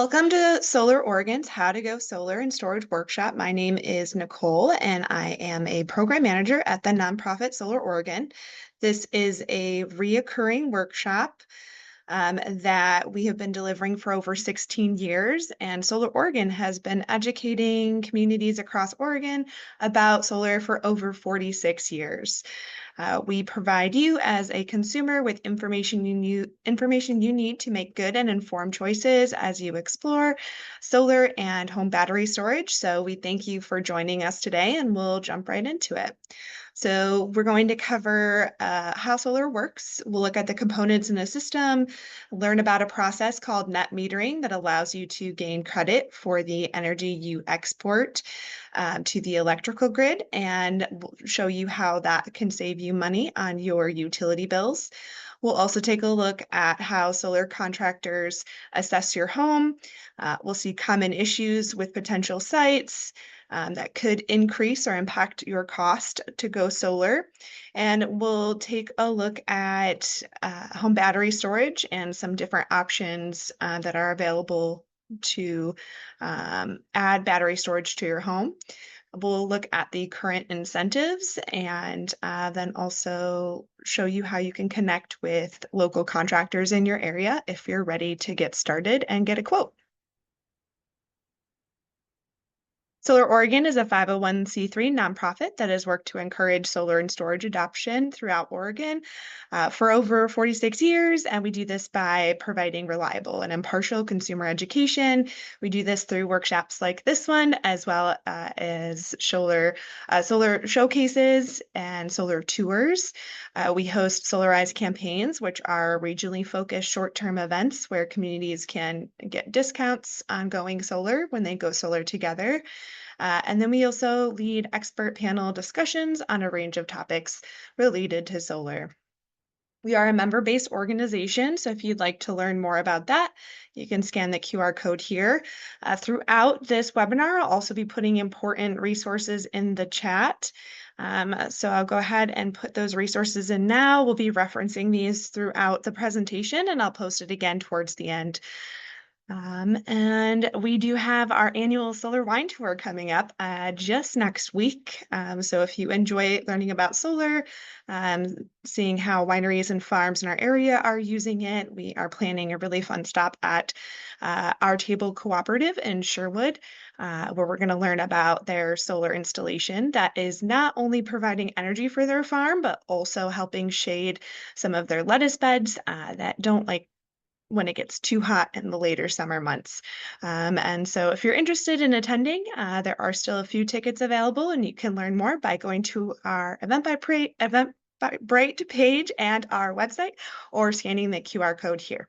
Welcome to Solar Oregon's How to Go Solar and Storage Workshop. My name is Nicole, and I am a program manager at the nonprofit Solar Oregon. This is a reoccurring workshop that we have been delivering for over 16 years, and Solar Oregon has been educating communities across Oregon about solar for over 46 years. We provide you as a consumer with information you need to make good and informed choices as you explore solar and home battery storage. So we thank you for joining us today, and we'll jump right into it. So we're going to cover how solar works. We'll look at the components in a system, learn about a process called net metering that allows you to gain credit for the energy you export to the electrical grid, and we'll show you how that can save you money on your utility bills. We'll also take a look at how solar contractors assess your home. We'll see common issues with potential sites that could increase or impact your cost to go solar. And we'll take a look at home battery storage and some different options that are available to add battery storage to your home. We'll look at the current incentives and then also show you how you can connect with local contractors in your area if you're ready to get started and get a quote. Solar Oregon is a 501c3 nonprofit that has worked to encourage solar and storage adoption throughout Oregon for over 46 years. And we do this by providing reliable and impartial consumer education. We do this through workshops like this one, as well as solar showcases and solar tours. We host Solarize campaigns, which are regionally focused short-term events where communities can get discounts on going solar when they go solar together. And then we also lead expert panel discussions on a range of topics related to solar. We are a member-based organization, so if you'd like to learn more about that, you can scan the QR code here. Throughout this webinar, I'll also be putting important resources in the chat. So I'll go ahead and put those resources in now. We'll be referencing these throughout the presentation, and I'll post it again towards the end. And we do have our annual solar wine tour coming up just next week. So if you enjoy learning about solar, seeing how wineries and farms in our area are using it, we are planning a really fun stop at Our Table Cooperative in Sherwood, where we're going to learn about their solar installation that is not only providing energy for their farm, but also helping shade some of their lettuce beds that don't like when it gets too hot in the later summer months. And so if you're interested in attending, there are still a few tickets available, and you can learn more by going to our Eventbrite page and our website, or scanning the QR code here.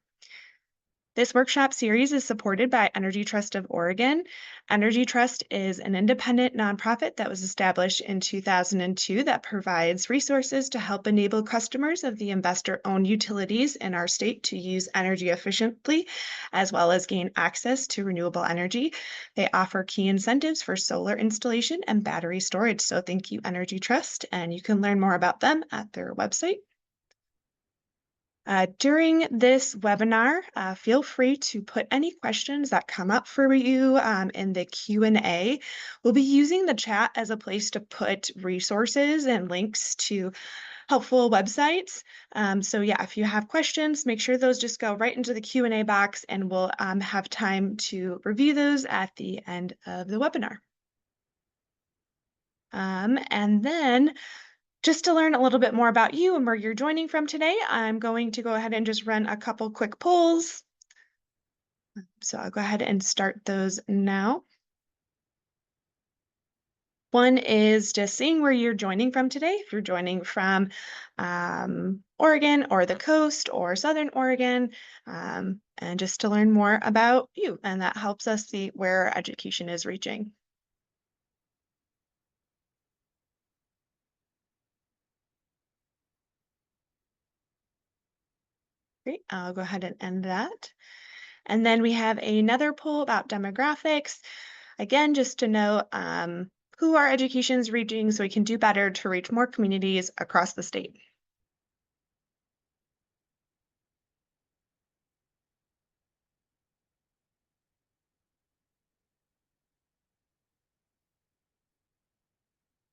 This workshop series is supported by Energy Trust of Oregon. Energy Trust is an independent nonprofit that was established in 2002 that provides resources to help enable customers of the investor-owned utilities in our state to use energy efficiently, as well as gain access to renewable energy. They offer key incentives for solar installation and battery storage. So thank you, Energy Trust, and you can learn more about them at their website. During this webinar, feel free to put any questions that come up for you in the Q&A. We'll be using the chat as a place to put resources and links to helpful websites. So yeah, if you have questions, make sure those just go right into the Q&A box, and we'll have time to review those at the end of the webinar. And then just to learn a little bit more about you and where you're joining from today, I'm going to go ahead and just run a couple quick polls. So I'll go ahead and start those now. One is just seeing where you're joining from today. If you're joining from Oregon or the coast or Southern Oregon, and just to learn more about you. And that helps us see where our education is reaching. Great, I'll go ahead and end that. And then we have another poll about demographics. Again, just to know who our education is reaching so we can do better to reach more communities across the state.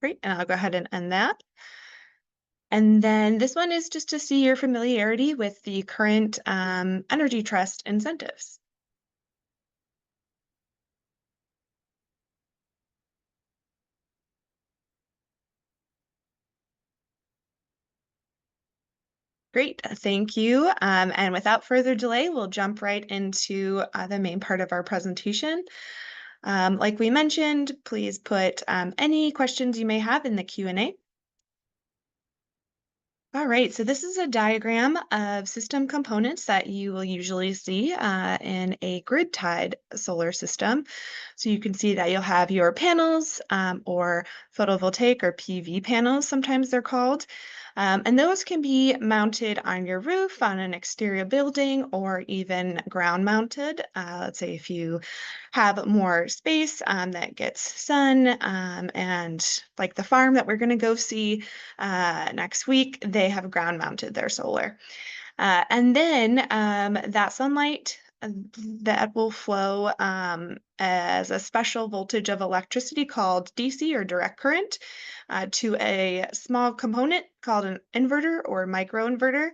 Great, and I'll go ahead and end that. And then this one is just to see your familiarity with the current Energy Trust incentives. Great, thank you. And without further delay, we'll jump right into the main part of our presentation. Like we mentioned, please put any questions you may have in the Q&A. All right, so this is a diagram of system components that you will usually see in a grid-tied solar system. So you can see that you'll have your panels or photovoltaic or PV panels, sometimes they're called. And those can be mounted on your roof, on an exterior building, or even ground mounted. Let's say if you have more space that gets sun and like the farm that we're going to go see next week, they have ground mounted their solar. And then that sunlight that will flow as a special voltage of electricity called DC or direct current to a small component called an inverter or microinverter.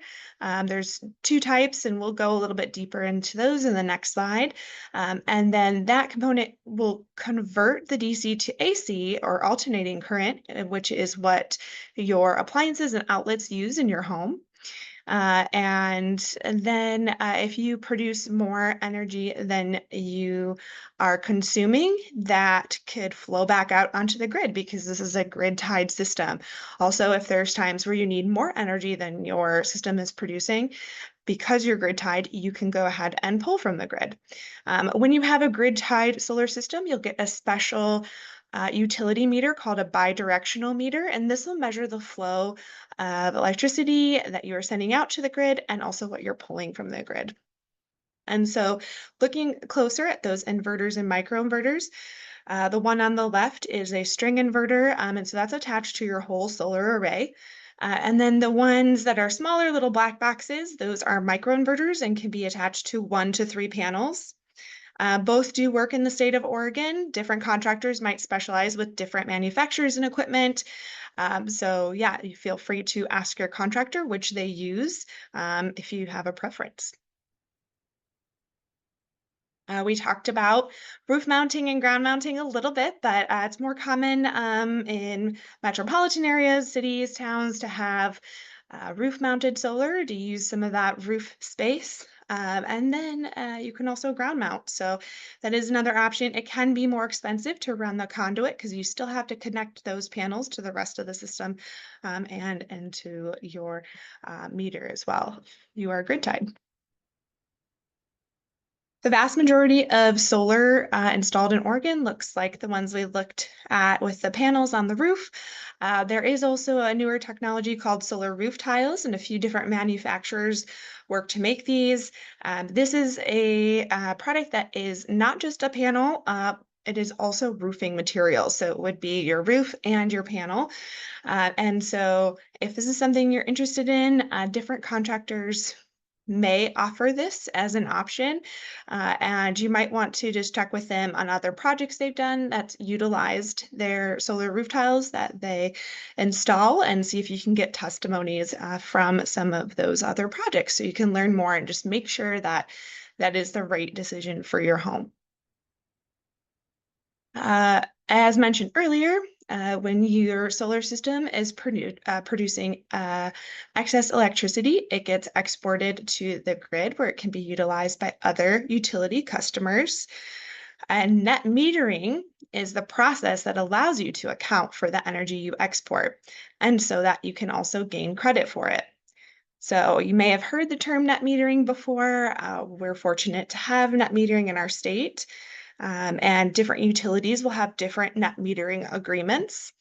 There's two types, and we'll go a little bit deeper into those in the next slide. And then that component will convert the DC to AC or alternating current, which is what your appliances and outlets use in your home. And then if you produce more energy than you are consuming, that could flow back out onto the grid because this is a grid-tied system. Also, if there's times where you need more energy than your system is producing, because you're grid tied, you can go ahead and pull from the grid. When you have a grid tied solar system, you'll get a special utility meter called a bidirectional meter, and this will measure the flow of electricity that you are sending out to the grid and also what you're pulling from the grid. And so looking closer at those inverters and microinverters, the one on the left is a string inverter, and so that's attached to your whole solar array. And then the ones that are smaller little black boxes, those are microinverters and can be attached to 1 to 3 panels. Both do work in the state of Oregon. Different contractors might specialize with different manufacturers and equipment. So yeah, you feel free to ask your contractor which they use if you have a preference. We talked about roof mounting and ground mounting a little bit, but it's more common in metropolitan areas, cities, towns to have roof mounted solar to use some of that roof space. And then you can also ground mount. So that is another option. It can be more expensive to run the conduit because you still have to connect those panels to the rest of the system and into your meter as well. You are grid tied. The vast majority of solar installed in Oregon looks like the ones we looked at with the panels on the roof. There is also a newer technology called solar roof tiles, and a few different manufacturers work to make these. This is a product that is not just a panel, it is also roofing material. So it would be your roof and your panel. And so if this is something you're interested in, different contractors may offer this as an option. And you might want to just check with them on other projects they've done that's utilized their solar roof tiles that they install and see if you can get testimonies from some of those other projects so you can learn more and just make sure that that is the right decision for your home. As mentioned earlier, when your solar system is producing excess electricity, it gets exported to the grid where it can be utilized by other utility customers. And net metering is the process that allows you to account for the energy you export, and so that you can also gain credit for it. So you may have heard the term net metering before. We're fortunate to have net metering in our state. And different utilities will have different net metering agreements.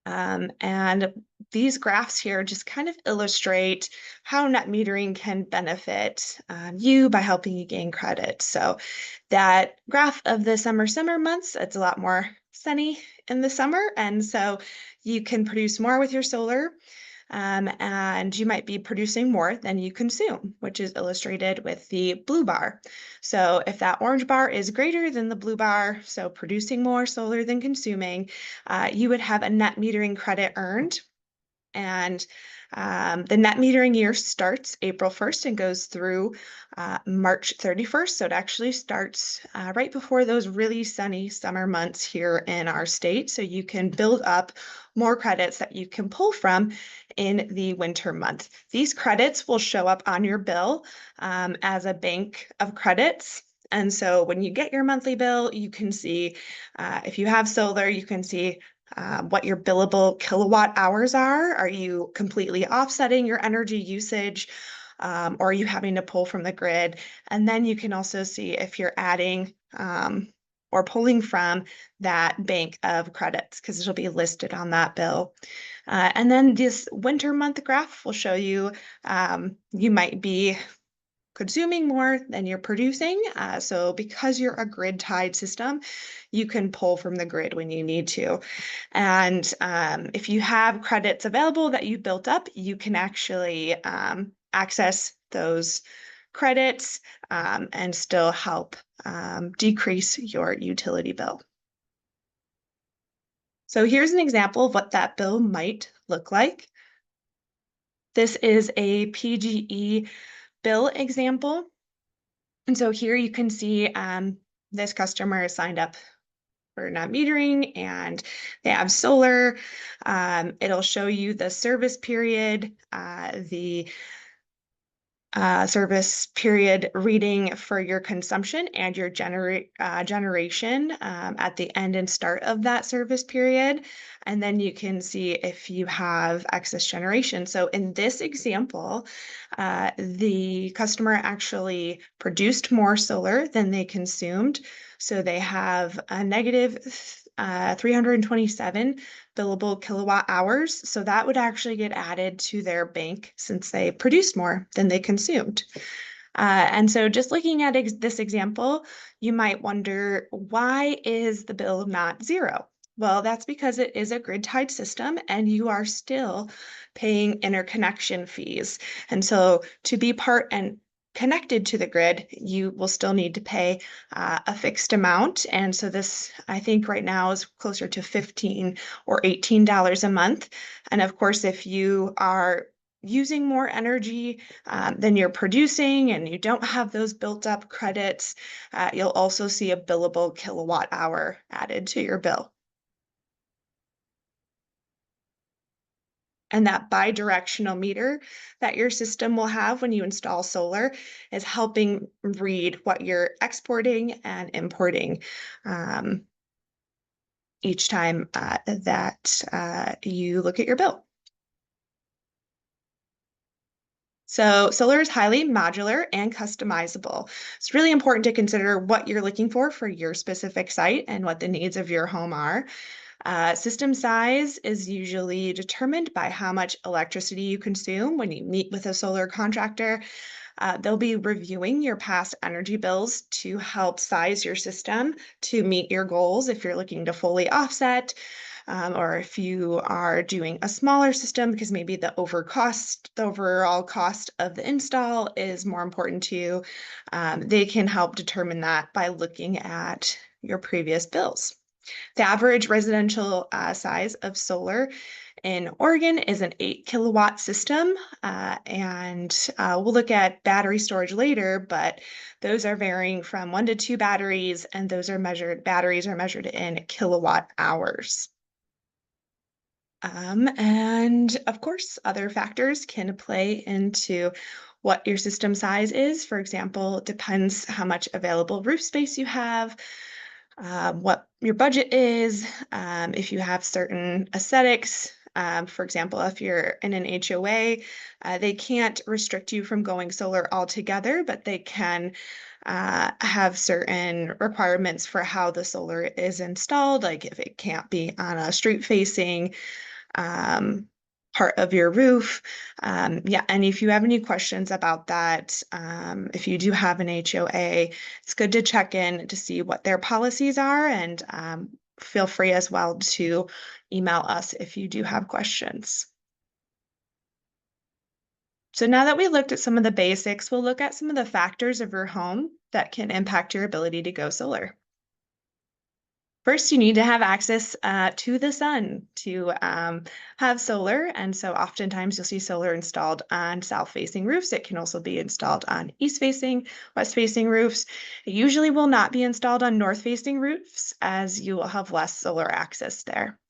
And these graphs here just kind of illustrate how net metering can benefit you by helping you gain credit. So that graph of the summer months, it's a lot more sunny in the summer. And so you can produce more with your solar. and you might be producing more than you consume, which is illustrated with the blue bar. So if that orange bar is greater than the blue bar, so producing more solar than consuming, you would have a net metering credit earned. And the net metering year starts April 1st and goes through March 31st. So it actually starts right before those really sunny summer months here in our state. So you can build up more credits that you can pull from in the winter month. These credits will show up on your bill as a bank of credits. And so when you get your monthly bill, you can see if you have solar, you can see what your billable kilowatt hours are. Are you completely offsetting your energy usage? Or are you having to pull from the grid? And then you can also see if you're adding or pulling from that bank of credits, because it'll be listed on that bill. And then this winter month graph will show you you might be consuming more than you're producing. So because you're a grid tied system, you can pull from the grid when you need to. And if you have credits available that you built up, you can actually access those credits and still help decrease your utility bill. So here's an example of what that bill might look like. This is a PGE bill example. And so here you can see this customer is signed up for net metering and they have solar. It'll show you the service period, the service period reading for your consumption and your generation at the end and start of that service period. And then you can see if you have excess generation. So in this example, the customer actually produced more solar than they consumed. So they have a negative 327 billable kilowatt hours. So that would actually get added to their bank since they produced more than they consumed. And so just looking at this example, you might wonder, why is the bill not zero? Well, that's because it is a grid tied system and you are still paying interconnection fees. And so to be part and connected to the grid, you will still need to pay a fixed amount. And so this, I think right now is closer to $15 or $18 a month. And of course, if you are using more energy than you're producing and you don't have those built up credits, you'll also see a billable kilowatt hour added to your bill. And that bi-directional meter that your system will have when you install solar is helping read what you're exporting and importing each time that you look at your bill. So solar is highly modular and customizable. It's really important to consider what you're looking for your specific site and what the needs of your home are. System size is usually determined by how much electricity you consume when you meet with a solar contractor. They'll be reviewing your past energy bills to help size your system to meet your goals if you're looking to fully offset, or if you are doing a smaller system because maybe the overall cost of the install is more important to you. They can help determine that by looking at your previous bills. The average residential size of solar in Oregon is an 8 kilowatt system, and we'll look at battery storage later, but those are varying from 1 to 2 batteries, and batteries are measured in kilowatt hours. And of course, other factors can play into what your system size is. For example, it depends how much available roof space you have, what your budget is, if you have certain aesthetics. For example, if you're in an HOA, they can't restrict you from going solar altogether, but they can have certain requirements for how the solar is installed, like if it can't be on a street facing part of your roof. Yeah, and if you have any questions about that, if you do have an HOA, it's good to check in to see what their policies are, and feel free as well to email us if you do have questions. So now that we looked at some of the basics, we'll look at some of the factors of your home that can impact your ability to go solar. First, you need to have access to the sun to have solar. And so oftentimes you'll see solar installed on south-facing roofs. It can also be installed on east-facing, west-facing roofs. It usually will not be installed on north-facing roofs as you will have less solar access there.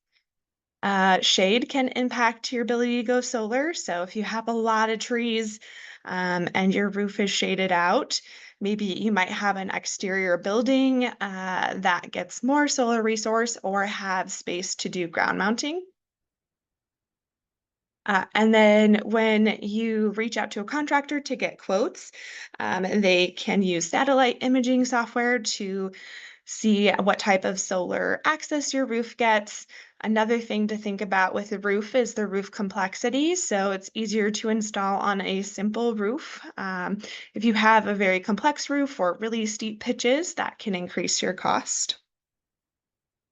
Shade can impact your ability to go solar. So if you have a lot of trees and your roof is shaded out, maybe you might have an exterior building that gets more solar resource or have space to do ground mounting. And then when you reach out to a contractor to get quotes, they can use satellite imaging software to see what type of solar access your roof gets. Another thing to think about with the roof is the roof complexity. So it's easier to install on a simple roof. If you have a very complex roof or really steep pitches, that can increase your cost.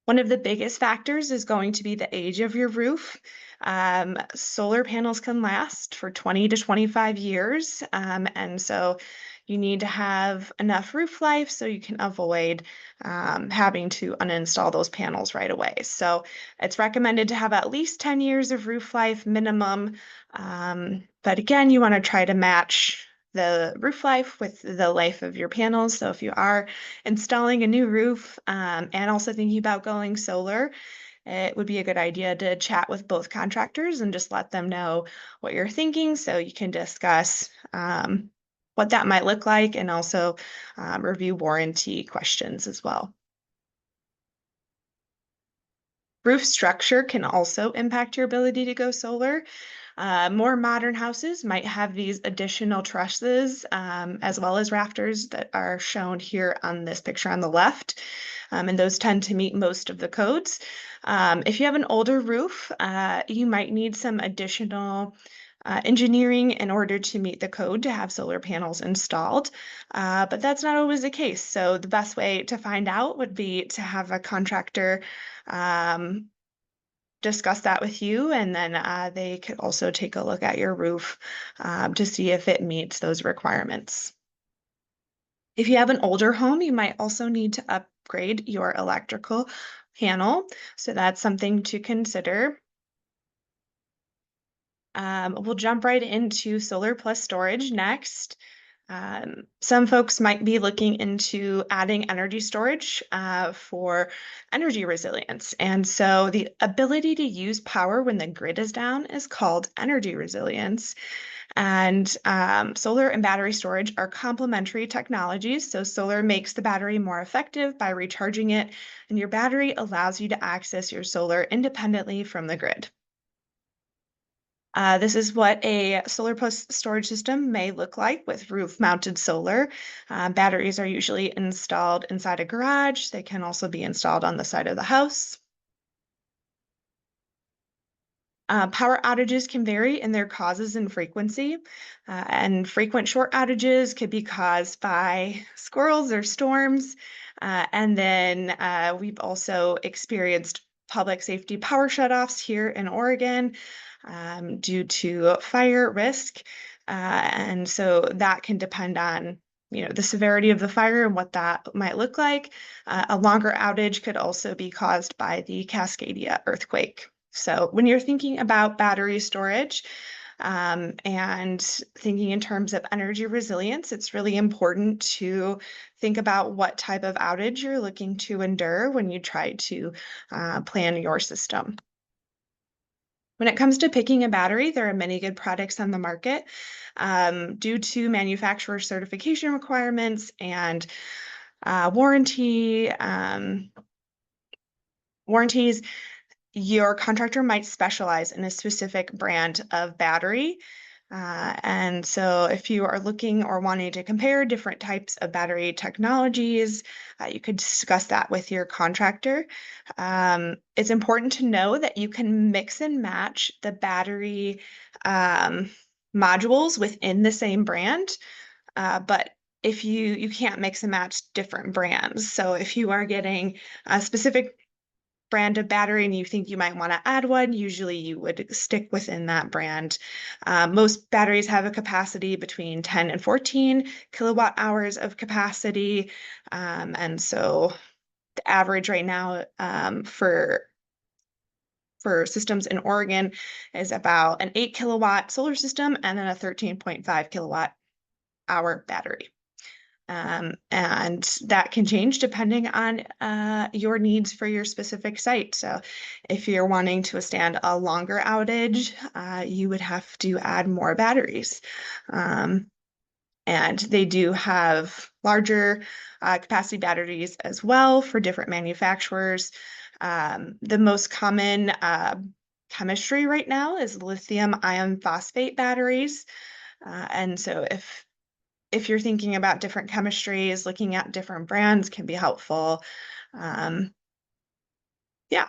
One of the biggest factors is going to be the age of your roof. Solar panels can last for 20 to 25 years. And so you need to have enough roof life so you can avoid having to uninstall those panels right away. So it's recommended to have at least 10 years of roof life minimum. But again, you want to try to match the roof life with the life of your panels. So if you are installing a new roof and also thinking about going solar, it would be a good idea to chat with both contractors and just let them know what you're thinking so you can discuss what that might look like and also review warranty questions as well. Roof structure can also impact your ability to go solar. More modern houses might have these additional trusses as well as rafters that are shown here on this picture on the left. And those tend to meet most of the codes. If you have an older roof, you might need some additional engineering in order to meet the code to have solar panels installed. But that's not always the case. So the best way to find out would be to have a contractor discuss that with you, and then they could also take a look at your roof to see if it meets those requirements. If you have an older home, you might also need to upgrade your electrical panel. So that's something to consider. We'll jump right into solar plus storage next. Some folks might be looking into adding energy storage for energy resilience. And so the ability to use power when the grid is down is called energy resilience. And solar and battery storage are complementary technologies. So solar makes the battery more effective by recharging it, and your battery allows you to access your solar independently from the grid. This is what a solar plus storage system may look like with roof-mounted solar. Batteries are usually installed inside a garage. They can also be installed on the side of the house. Power outages can vary in their causes and frequency, and frequent short outages could be caused by squirrels or storms. And then we've also experienced public safety power shutoffs here in Oregon due to fire risk. And so that can depend on the severity of the fire and what that might look like. A longer outage could also be caused by the Cascadia earthquake. So when you're thinking about battery storage and thinking in terms of energy resilience, it's really important to think about what type of outage you're looking to endure when you try to plan your system. When it comes to picking a battery, there are many good products on the market. Due to manufacturer certification requirements and warranties, your contractor might specialize in a specific brand of battery. And so if you are looking or wanting to compare different types of battery technologies, you could discuss that with your contractor. It's important to know that you can mix and match the battery modules within the same brand, but if you can't mix and match different brands. So if you are getting a specific brand of battery and you think you might want to add one, usually you would stick within that brand. Most batteries have a capacity between 10 and 14 kilowatt hours of capacity. And so the average right now for systems in Oregon is about an 8 kilowatt solar system and then a 13.5 kilowatt hour battery. And that can change depending on your needs for your specific site. So if you're wanting to withstand a longer outage, you would have to add more batteries. And they do have larger capacity batteries as well for different manufacturers. The most common chemistry right now is lithium iron phosphate batteries. And so if you're thinking about different chemistries, looking at different brands can be helpful. Yeah.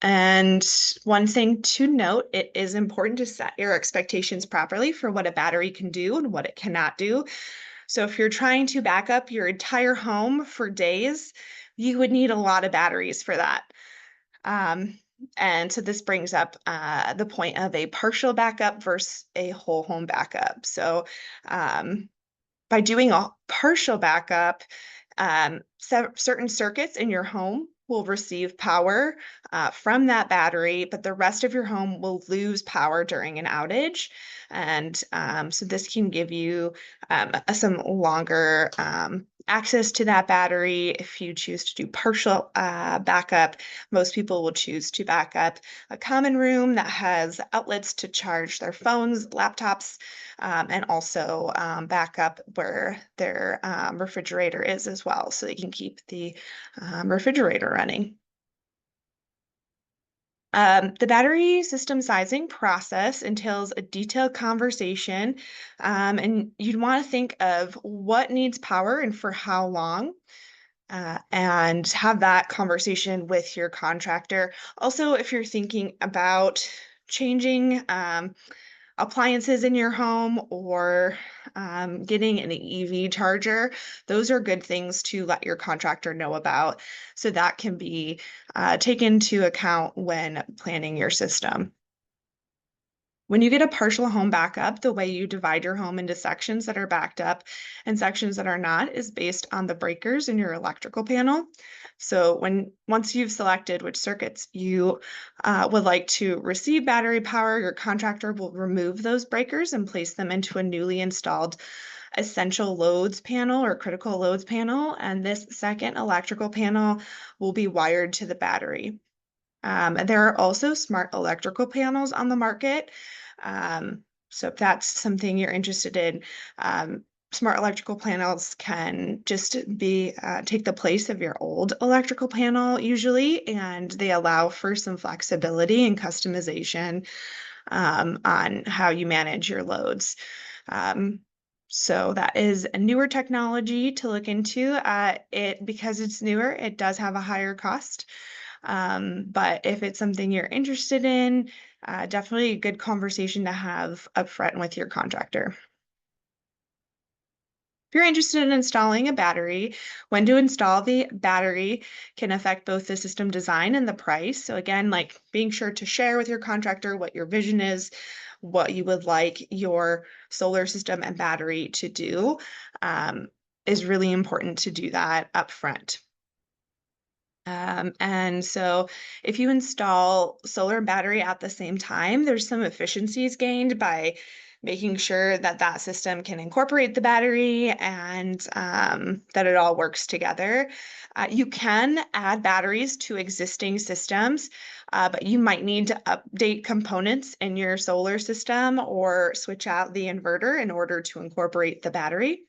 And one thing to note, it is important to set your expectations properly for what a battery can do and what it cannot do. So if you're trying to back up your entire home for days, you would need a lot of batteries for that. And so this brings up the point of a partial backup versus a whole home backup. So by doing a partial backup, certain circuits in your home will receive power from that battery, but the rest of your home will lose power during an outage. And so this can give you some longer access to that battery. If you choose to do partial backup, most people will choose to back up a common room that has outlets to charge their phones, laptops, and also back up where their refrigerator is as well, so they can keep the refrigerator running. The battery system sizing process entails a detailed conversation, and you'd want to think of what needs power and for how long, and have that conversation with your contractor. Also, if you're thinking about changing appliances in your home or getting an EV charger, those are good things to let your contractor know about. So that can be taken into account when planning your system. When you get a partial home backup, the way you divide your home into sections that are backed up and sections that are not is based on the breakers in your electrical panel. So once you've selected which circuits you would like to receive battery power, your contractor will remove those breakers and place them into a newly installed essential loads panel or critical loads panel. And this second electrical panel will be wired to the battery. There are also smart electrical panels on the market. So if that's something you're interested in, smart electrical panels can just be take the place of your old electrical panel usually, and they allow for some flexibility and customization on how you manage your loads. So that is a newer technology to look into. Because it's newer, it does have a higher cost. But if it's something you're interested in, definitely a good conversation to have upfront with your contractor. If you're interested in installing a battery, when to install the battery can affect both the system design and the price. So again, like being sure to share with your contractor what your vision is, what you would like your solar system and battery to do, is really important to do that upfront. And so if you install solar and battery at the same time, there's some efficiencies gained by making sure that that system can incorporate the battery and that it all works together. You can add batteries to existing systems, but you might need to update components in your solar system or switch out the inverter in order to incorporate the battery.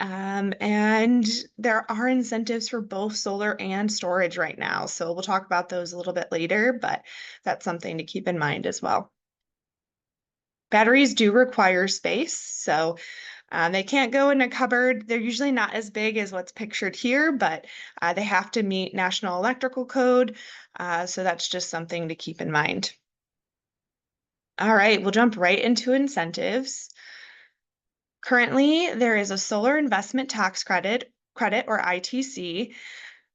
And there are incentives for both solar and storage right now. So we'll talk about those a little bit later, but that's something to keep in mind as well. Batteries do require space, so they can't go in a cupboard. They're usually not as big as what's pictured here, but they have to meet National Electrical Code. So that's just something to keep in mind. All right, we'll jump right into incentives. Currently, there is a solar investment tax credit or ITC.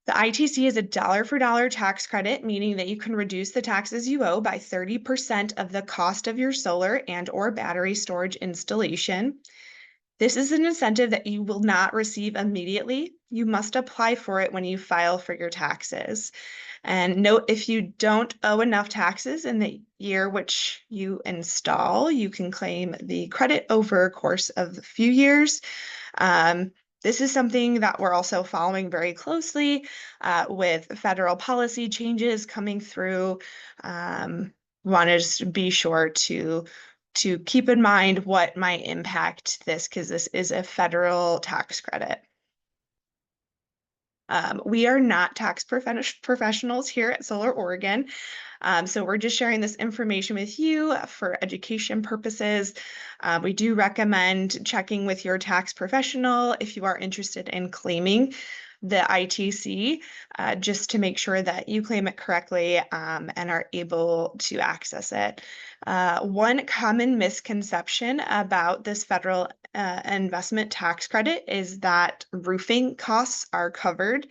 The ITC is a dollar for dollar tax credit, meaning that you can reduce the taxes you owe by 30% of the cost of your solar and or battery storage installation. This is an incentive that you will not receive immediately. You must apply for it when you file for your taxes. And note, if you don't owe enough taxes in the year which you install, you can claim the credit over a course of a few years. This is something that we're also following very closely with federal policy changes coming through. Want to just be sure to keep in mind what might impact this, because this is a federal tax credit. We are not tax professionals here at Solar Oregon. So we're just sharing this information with you for education purposes. We do recommend checking with your tax professional if you are interested in claiming the ITC, just to make sure that you claim it correctly and are able to access it. One common misconception about this federal investment tax credit is that roofing costs are covered.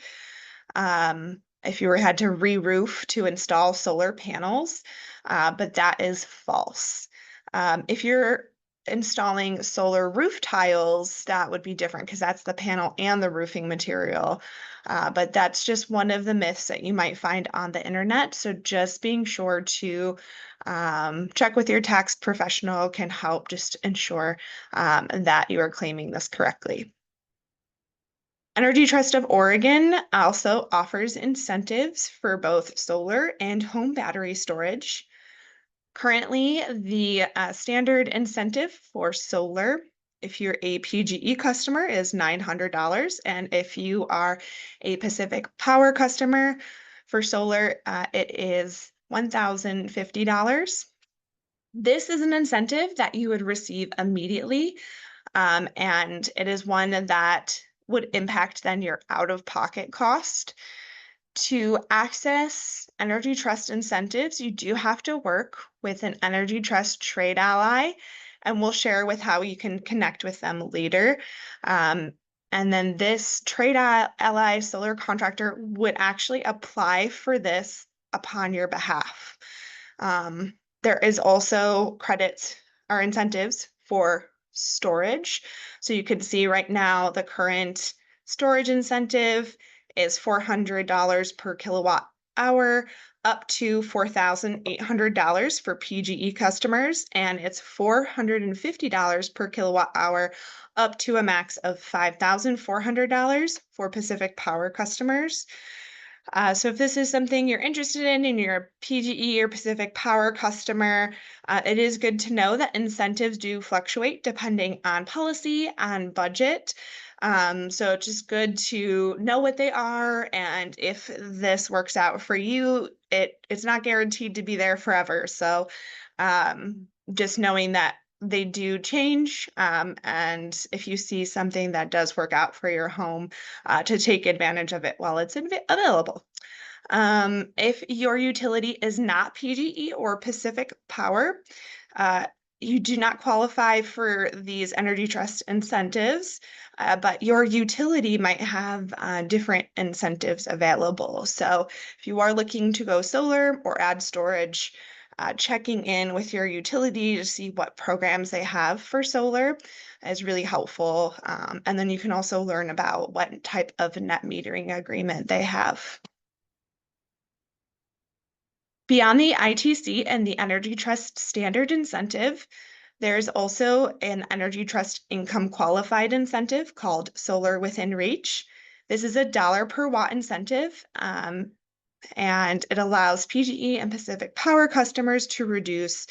If you had to re-roof to install solar panels, but that is false. If you're installing solar roof tiles, that would be different because that's the panel and the roofing material. But that's just one of the myths that you might find on the internet. So just being sure to check with your tax professional can help just ensure that you are claiming this correctly. Energy Trust of Oregon also offers incentives for both solar and home battery storage. Currently, the standard incentive for solar, if you're a PGE customer, is $900. And if you are a Pacific Power customer for solar, it is $1,050. This is an incentive that you would receive immediately, and it is one that would impact then your out-of-pocket cost. To access Energy Trust incentives, you do have to work with an Energy Trust trade ally, and we'll share with how you can connect with them later. And then this trade ally solar contractor would actually apply for this upon your behalf. There is also credits or incentives for storage. So you can see right now the current storage incentive is $400 per kilowatt hour, up to $4,800 for PGE customers, and it's $450 per kilowatt hour, up to a max of $5,400 for Pacific Power customers. So if this is something you're interested in and you're a PGE or Pacific Power customer, it is good to know that incentives do fluctuate depending on policy and budget. So it's just good to know what they are, and if this works out for you, it's not guaranteed to be there forever. So just knowing that they do change, and if you see something that does work out for your home, to take advantage of it while it's available. If your utility is not PGE or Pacific Power, you do not qualify for these Energy Trust incentives, but your utility might have different incentives available. So if you are looking to go solar or add storage, checking in with your utility to see what programs they have for solar is really helpful. And then you can also learn about what type of net metering agreement they have. Beyond the ITC and the Energy Trust standard incentive, there's also an Energy Trust income qualified incentive called Solar Within Reach. This is a dollar per watt incentive, and it allows PGE and Pacific Power customers to reduce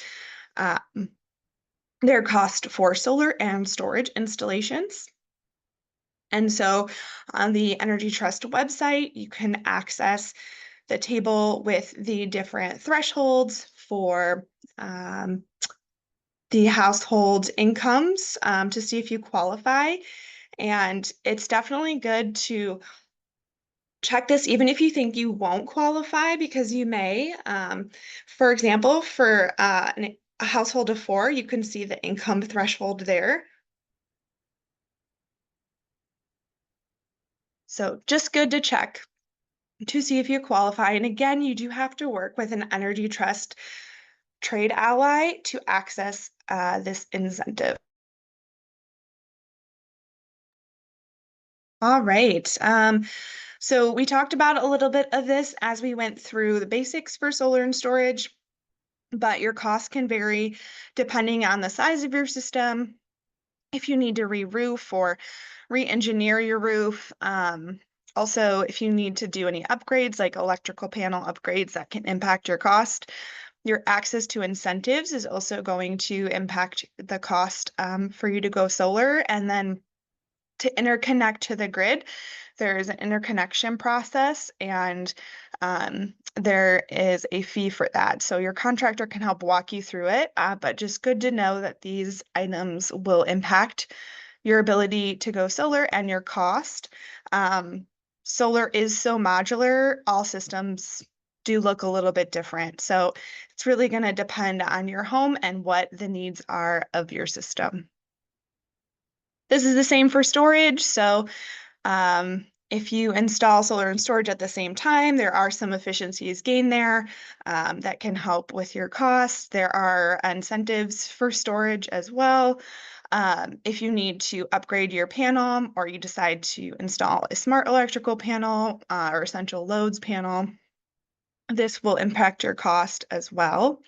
their cost for solar and storage installations. And so on the Energy Trust website, you can access the table with the different thresholds for the household incomes to see if you qualify. And it's definitely good to check this even if you think you won't qualify, because you may. For example, for a household of 4, you can see the income threshold there. So just good to check. to see if you qualify. And again, you do have to work with an Energy Trust trade ally to access this incentive. All right. So we talked about a little bit of this as we went through the basics for solar and storage, but your costs can vary depending on the size of your system, if you need to re-roof or re-engineer your roof. Also, if you need to do any upgrades like electrical panel upgrades that can impact your cost. Your access to incentives is also going to impact the cost for you to go solar. And then to interconnect to the grid, there's an interconnection process and there is a fee for that. So your contractor can help walk you through it, but just good to know that these items will impact your ability to go solar and your cost. Solar is so modular, all systems do look a little bit different. So it's really going to depend on your home and what the needs are of your system. This is the same for storage. So if you install solar and storage at the same time, there are some efficiencies gained there that can help with your costs. There are incentives for storage as well. If you need to upgrade your panel or you decide to install a smart electrical panel or essential loads panel, this will impact your cost as well.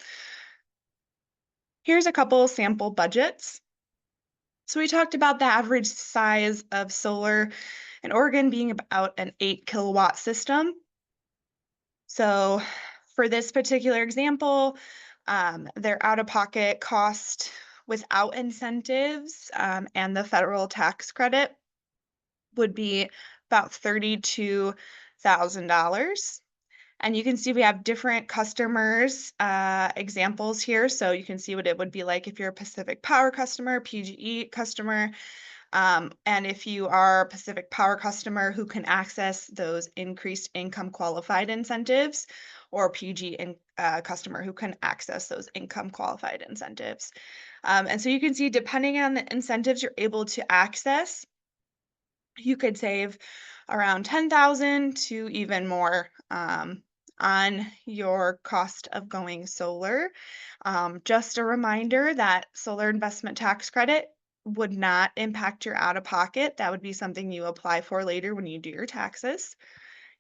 Here's a couple sample budgets. So we talked about the average size of solar in Oregon being about an 8 kilowatt system. So for this particular example, their out-of-pocket cost without incentives and the federal tax credit would be about $32,000. And you can see we have different customers examples here. So you can see what it would be like if you're a Pacific Power customer, PGE customer, and if you are a Pacific Power customer who can access those increased income qualified incentives, or PG customer who can access those income qualified incentives. And so you can see, depending on the incentives you're able to access, you could save around 10,000 to even more on your cost of going solar. Just a reminder that solar investment tax credit would not impact your out of pocket. That would be something you apply for later when you do your taxes.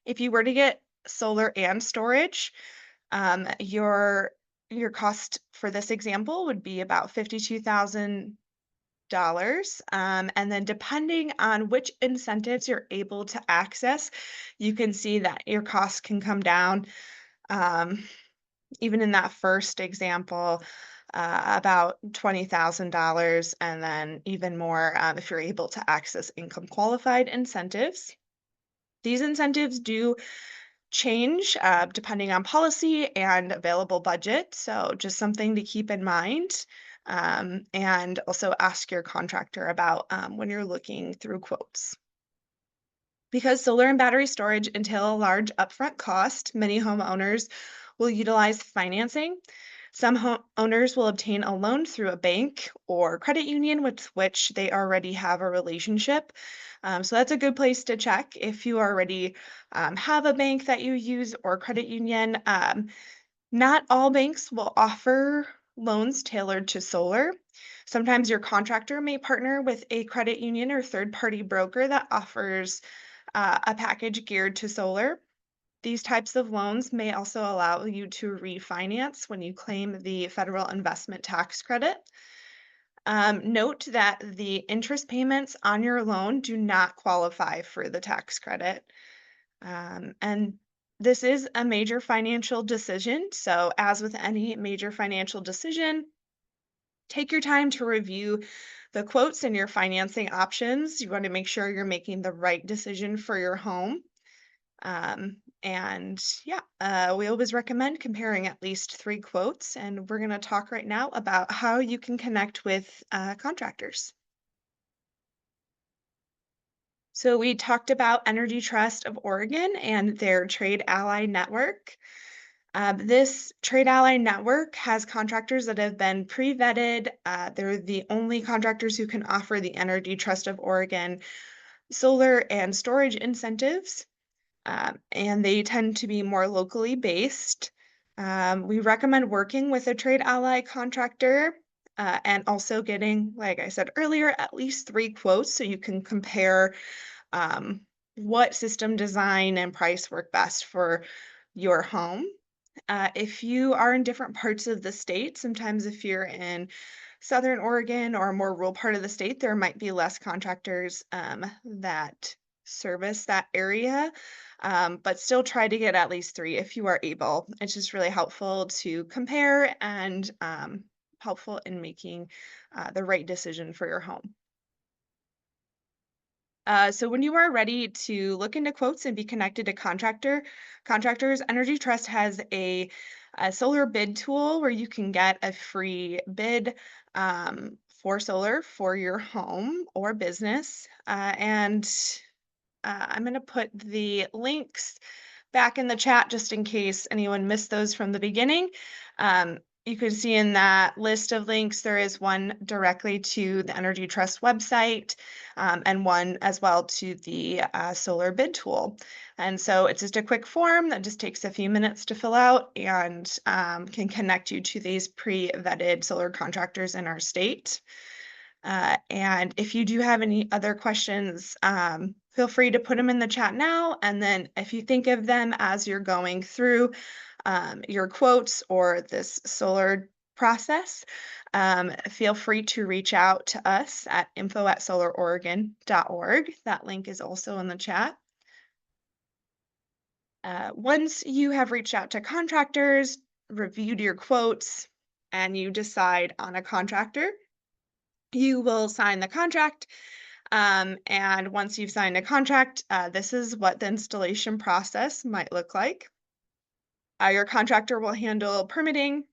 If you were to get solar and storage, your cost for this example would be about $52,000. And then depending on which incentives you're able to access, you can see that your costs can come down. Even in that first example, about $20,000, and then even more if you're able to access income qualified incentives. These incentives do change depending on policy and available budget. So just something to keep in mind. And also ask your contractor about when you're looking through quotes. Because solar and battery storage entail a large upfront cost, many homeowners will utilize financing. Some homeowners will obtain a loan through a bank or credit union with which they already have a relationship. So that's a good place to check if you already have a bank that you use or credit union. Not all banks will offer loans tailored to solar. Sometimes your contractor may partner with a credit union or third-party broker that offers a package geared to solar. These types of loans may also allow you to refinance when you claim the federal investment tax credit. Note that the interest payments on your loan do not qualify for the tax credit. And this is a major financial decision. So, as with any major financial decision, take your time to review the quotes and your financing options. You want to make sure you're making the right decision for your home. And yeah, we always recommend comparing at least 3 quotes. And we're going to talk right now about how you can connect with contractors. So we talked about Energy Trust of Oregon and their Trade Ally Network. This Trade Ally Network has contractors that have been pre-vetted. They're the only contractors who can offer the Energy Trust of Oregon solar and storage incentives. and they tend to be more locally based. We recommend working with a trade ally contractor and also getting, like I said earlier, at least 3 quotes so you can compare um, what system design and price work best for your home. If you are in different parts of the state, sometimes if you're in Southern Oregon or a more rural part of the state, there might be less contractors that service that area, but still try to get at least 3 if you are able. It's just really helpful to compare and helpful in making the right decision for your home. So when you are ready to look into quotes and be connected to contractors, Energy Trust has a solar bid tool where you can get a free bid for solar for your home or business. And I'm going to put the links back in the chat just in case anyone missed those from the beginning. You can see in that list of links, there is one directly to the Energy Trust website and one as well to the solar bid tool. And so it's just a quick form that just takes a few minutes to fill out and can connect you to these pre-vetted solar contractors in our state. And if you do have any other questions, feel free to put them in the chat now. And then if you think of them as you're going through your quotes or this solar process, feel free to reach out to us at info@solaroregon.org. That link is also in the chat. Once you have reached out to contractors, reviewed your quotes, and you decide on a contractor, you will sign the contract. And once you've signed a contract, this is what the installation process might look like. Your contractor will handle permitting.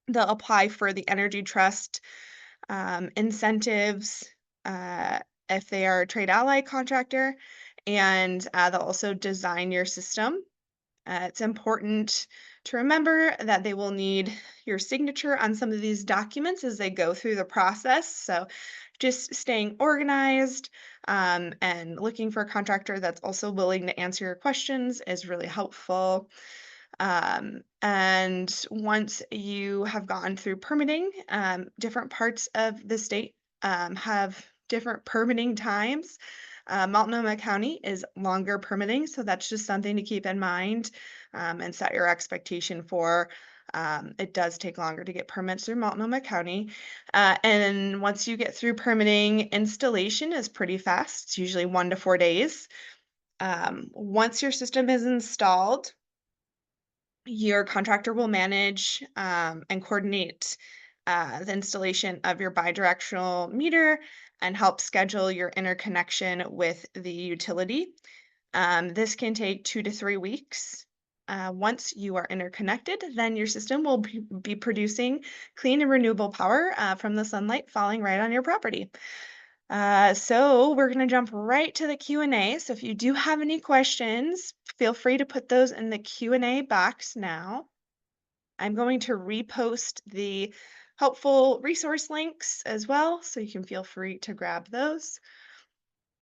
They'll apply for the Energy Trust incentives uh, if they are a trade ally contractor, and they'll also design your system. It's important to remember that they will need your signature on some of these documents as they go through the process. So, just staying organized and looking for a contractor that's also willing to answer your questions is really helpful. And once you have gone through permitting, different parts of the state have different permitting times. Multnomah County is longer permitting, so that's just something to keep in mind and set your expectation for. It does take longer to get permits through Multnomah County. And once you get through permitting, installation is pretty fast. It's usually 1 to 4 days. Once your system is installed, your contractor will manage and coordinate the installation of your bidirectional meter and help schedule your interconnection with the utility. This can take 2 to 3 weeks. Once you are interconnected, then your system will be producing clean and renewable power from the sunlight falling right on your property. So we're going to jump right to the Q&A. So if you do have any questions, feel free to put those in the Q&A box now. I'm going to repost the helpful resource links as well, so you can feel free to grab those.